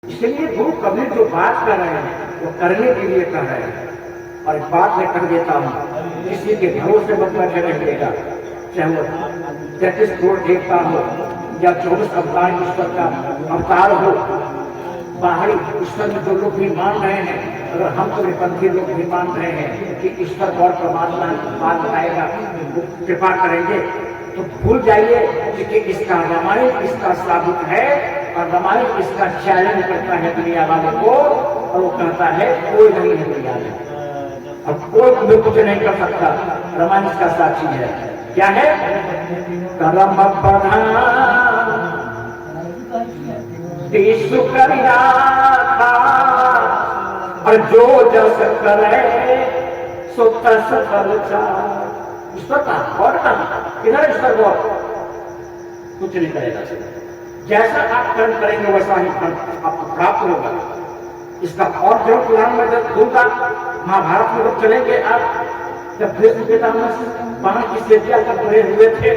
इसलिए गुरु कबीर जो बात कर रहे हैं वो करने के लिए कर रहे हैं। और एक बात मैं कर देता हूँ, किसी के भरोसे मत बैठे रहिएगा, चाहे वो 33 करोड़ देवता हो या 24 अवतार ईश्वर का अवतार हो। बाहरी ईश्वर में जो लोग भी मान रहे हैं, अगर हम कबीरपंथी लोग भी मान रहे हैं कि ईश्वर और परमात्मा बात बताएगा, वो कृपा करेंगे, तो भूल जाइए कि इसका रामायण इसका साबित है और रामायण इसका चैलेंज करता है दुनिया वाले को, और वो कहता है कोई नहीं है दुनिया में, अब कोई भी कुछ नहीं कर सकता। रामायण इसका साक्षी है। क्या है? कर्म प्रधान विश्व करिया था, और जो जस करे सो तस फल चाहे। ईश्वर का और का किधर ईश्वर को कुछ नहीं करेगा। जैसा आप कर्म करेंगे वैसा ही फल आपको प्राप्त होगा। इसका और जो पुराण में दूंगा, महाभारत में जब चलेंगे आप, जब भीष्म पितामह बाण की सेजा पर पड़े हुए थे,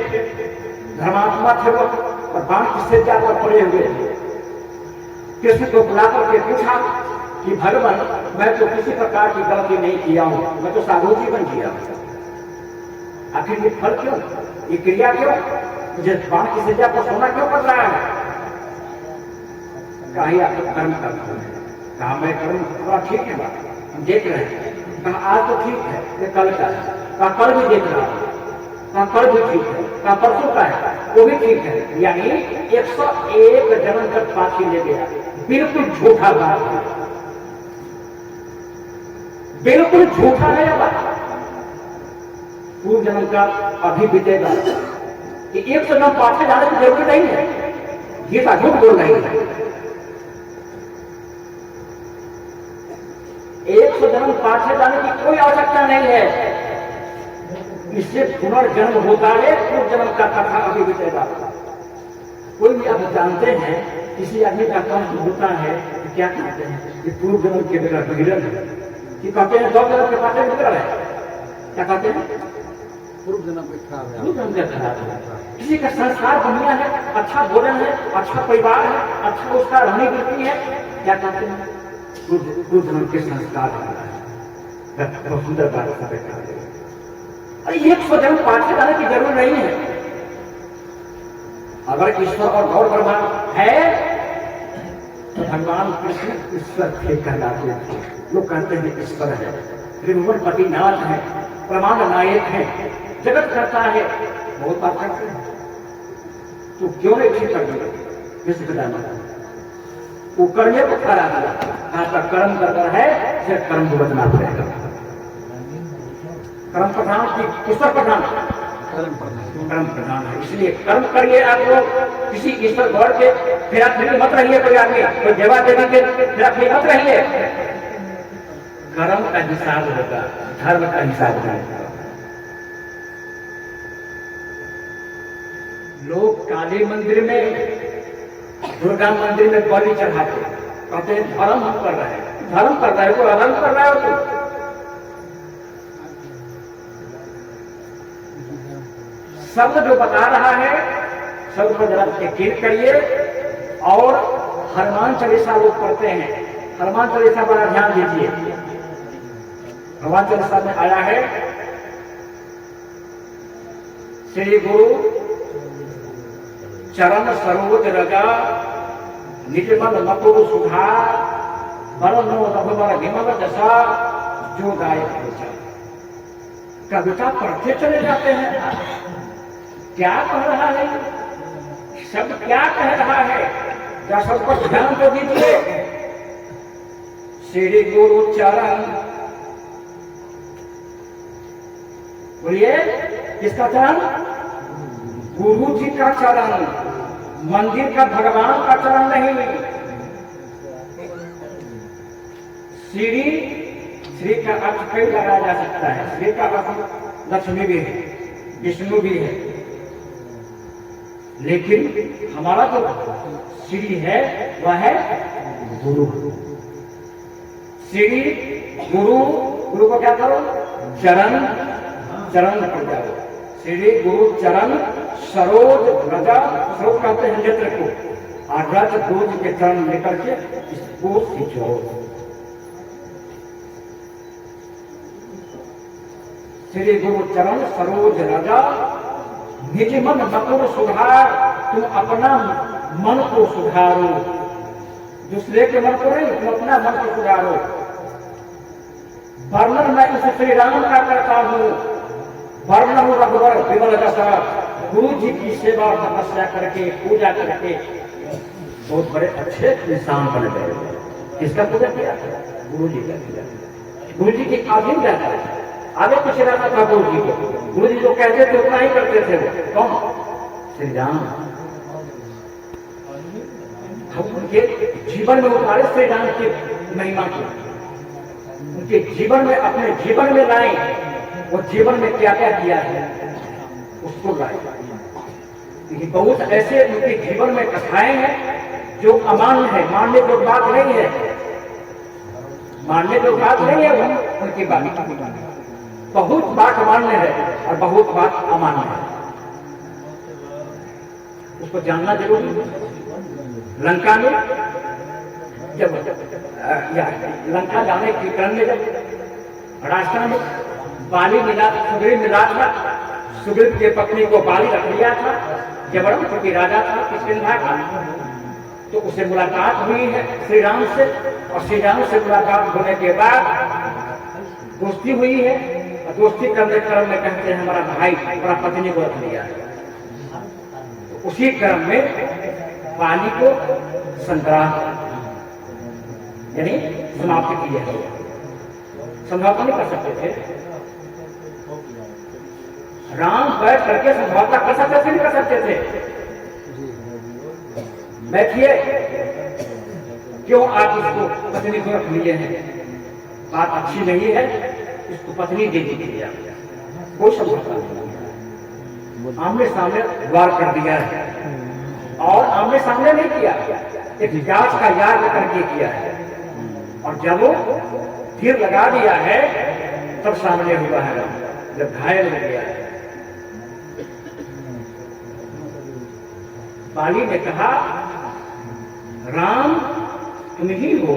धर्मात्मा थे वो, और बाण की सेजा पर पड़े हुए थे, कृष्ण को बुलाकर के पूछा कि भगवान मैं तो किसी प्रकार की गलती नहीं किया हूं, मैं तो साधु जीवन जिया हूं, आखिर ये फल क्यों, ये क्रिया क्यों, मुझे बाण की सजा पर सोना क्यों पड़ रहा है? कहा आप कर्म करते हैं। कहा मैं कर्म थोड़ा ठीक है, बात हम देख रहे हैं। कहा आज तो ठीक है, ये कल का है। कहा कल भी देख रहा हूं। कहा कल भी ठीक है। कहा परसों का है, वो भी ठीक है। यानी 101 जन्म तक पाछी ले गया। बिल्कुल झूठा बात है, बिल्कुल झूठा है यह बात। पूर्व जन्म का अभी बीतेगा कि 100 जन्म पाछे जाने की जरूरत नहीं है। गीता झूठ बोल रही है। 100 जन्म पाछे जाने की कोई आवश्यकता नहीं है। इससे पुनर्जन्म होता है, पूर्व जन्म का कथा अभी बीतेगा। कोई भी आप जानते हैं किसी आदमी का कष्ट होता है तो क्या कहते हैं कि पूर्व जन्म के बगैर बिगड़ल है, कि कहते हैं 2 जन्म के पाछे बिगड़ है। क्या कहते हैं? पूर्व जन्म में खराब है। किसी का संस्कार बढ़िया है, अच्छा भोजन है, अच्छा परिवार है, अच्छा उसका रहने गिरती है, क्या कहते हैं? पूर्व जन्म के संस्कार है। बहुत सुंदर बात है। अरे 100 जन्म पाछे जाने की जरूरत नहीं है। अगर ईश्वर और गौर ब्रह्मा है तो भगवान कृष्ण ईश्वर थे कहलाते हैं। लोग कहते हैं ईश्वर है, त्रिभुवन पतिनाथ है, प्रमाण नायक है, जगत करता है, बहुत बात करते हैं। तो क्यों नहीं ठीक कर दिया? किस बताना वो कर्म को खरा दिया। आपका कर्म कर है, सिर्फ कर्म को बदना पड़ेगा। कर्म प्रधान की ईश्वर प्रधान, कर्म प्रधान है, इसलिए कर्म करिए। आप लोग किसी ईश्वर गौर के फेरा फेरी मत रहिए। कोई आदमी कोई देवा देवी के फेरा फेरी मत रहिए। कर्म का हिसाब होगा, धर्म का हिसाब नहीं। लोग काली मंदिर में, दुर्गा मंदिर में बलि चढ़ाते, कहते हैं धर्म हम कर रहे हैं। धर्म कर रहे हो तो अधर्म कर रहे हो। तो शब्द जो बता रहा है शब्द पर जरा यकीन करिए। और हनुमान चालीसा लोग पढ़ते हैं, हनुमान चालीसा पर ध्यान दीजिए। हनुमान चालीसा में आया है श्री गुरु चरण सरोज रजा निजमल मकुर सुधार बरनो रघुबर विमल जसा जो दायक पूछा। कविता पढ़ते चले जाते हैं। क्या कह रहा है शब्द, क्या कह रहा है? क्या सब पर ध्यान तो दीजिए। श्री गुरु चरण, बोलिए किसका चरण? गुरु जी का चरण, मंदिर का भगवान का चरण नहीं। श्री का अर्थ कई लगाया जा सकता है। श्री का अर्थ लक्ष्मी भी है, विष्णु भी है, लेकिन हमारा जो श्री है वह है गुरु। श्री गुरु, गुरु को क्या करो? चरण, चरण पड़ जाओ। श्री गुरु चरण सरोज रजा, सरोज कहते हैं नेत्र को, और रथ दूज के चरण लेकर के इसको खींचो। श्री गुरु चरण सरोज रजा, निज मन मकुर सुधार। तुम अपना मन को सुधारो, दूसरे के मन को नहीं, तुम अपना मन को सुधारो। वर्णन मैं इस श्री राम का करता हूँ, वर्णन रघुवर विमल दशा। गुरु जी की सेवा तपस्या करके, पूजा करके बहुत बड़े अच्छे इंसान बन गए। किसका पूजा किया? गुरु जी का किया। गुरु जी की आधीन रहता है, आगे कुछ रहता था गुरु जी को। गुरु जी जो कहते थे उतना ही करते थे वो। कौन? श्री राम। हम उनके जीवन में उतारे श्री राम की महिमा को, उनके जीवन में, अपने जीवन में लाए। वो जीवन में क्या क्या किया है उसको लाए। बहुत ऐसे उनके जीवन में कथाएं हैं जो अमान्य है, मानने की बात नहीं है, मानने की बात नहीं है। वो उनकी बात बहुत बात मान्य है और बहुत बात अमान्य है, उसको जानना जरूरी है। लंका में जब लंका जाने के क्रम में जब रास्ता में बाली मिला, सुग्रीव मिला था, सुग्रीव की पत्नी को बाली रख लिया था, जबरन क्योंकि राजा था किष्किंधा का। तो उसे मुलाकात हुई है श्री राम से, और श्री राम से मुलाकात होने के बाद दोस्ती हुई है। और दोस्ती करने क्रम में कहते हैं हमारा भाई हमारा पत्नी को रख लिया है। तो उसी क्रम में बाली को संग्राह यानी समाप्त किया है। समझौता नहीं कर सकते थे, राम बैठ करके समझौता कर सकते थे, नहीं कर सकते थे। बैठिए, क्यों आप इसको पत्नी को रख लिए हैं, बात अच्छी नहीं है, इसको पत्नी दे दीजिए। कोई समझौता नहीं, आमने सामने वार कर दिया है। और आमने सामने नहीं किया, एक जांच का याद करके किया है। और जब वो तीर लगा दिया है तब सामने हुआ है राम, जब घायल हो गया है। बाली ने कहा राम तुम ही हो,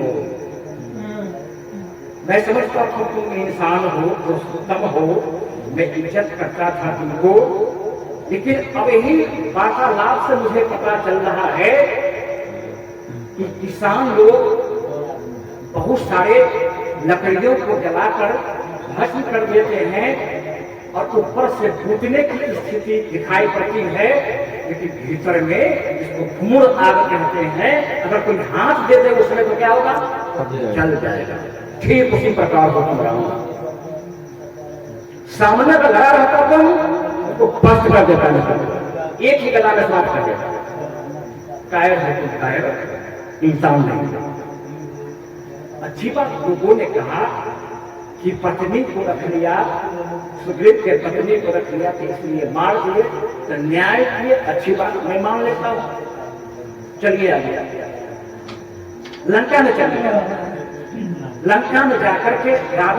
मैं समझता हूं तुम इंसान हो, पुरुषोत्तम हो, मैं इज्जत करता था तुमको, लेकिन अब यही वार्तालाप से मुझे पता चल रहा है कि किसान लोग बहुत सारे लकड़ियों को जलाकर भस्म कर देते हैं और ऊपर से फूटने की स्थिति दिखाई पड़ती है, लेकिन भीतर में इसको घूर आग कहते हैं। अगर कोई हाथ दे दे उसमें तो क्या होगा? जल जाएगा। ठीक उसी प्रकार को तुम रहा सामने का लड़ा रहता तुम उसको बस्त कर देता नहीं, एक ही गला में समाप्त कर देता। कायर है तुम, कायर इंसान नहीं। अच्छी बात लोगों ने कहा कि पत्नी को रख लिया, सुग्रीव के पत्नी को रख लिया तो इसलिए मार दिए, तो न्याय किए, अच्छी बात मैं मान लेता हूं। चलिए आगे, लंका में चलिए। लंका में जाकर के रावण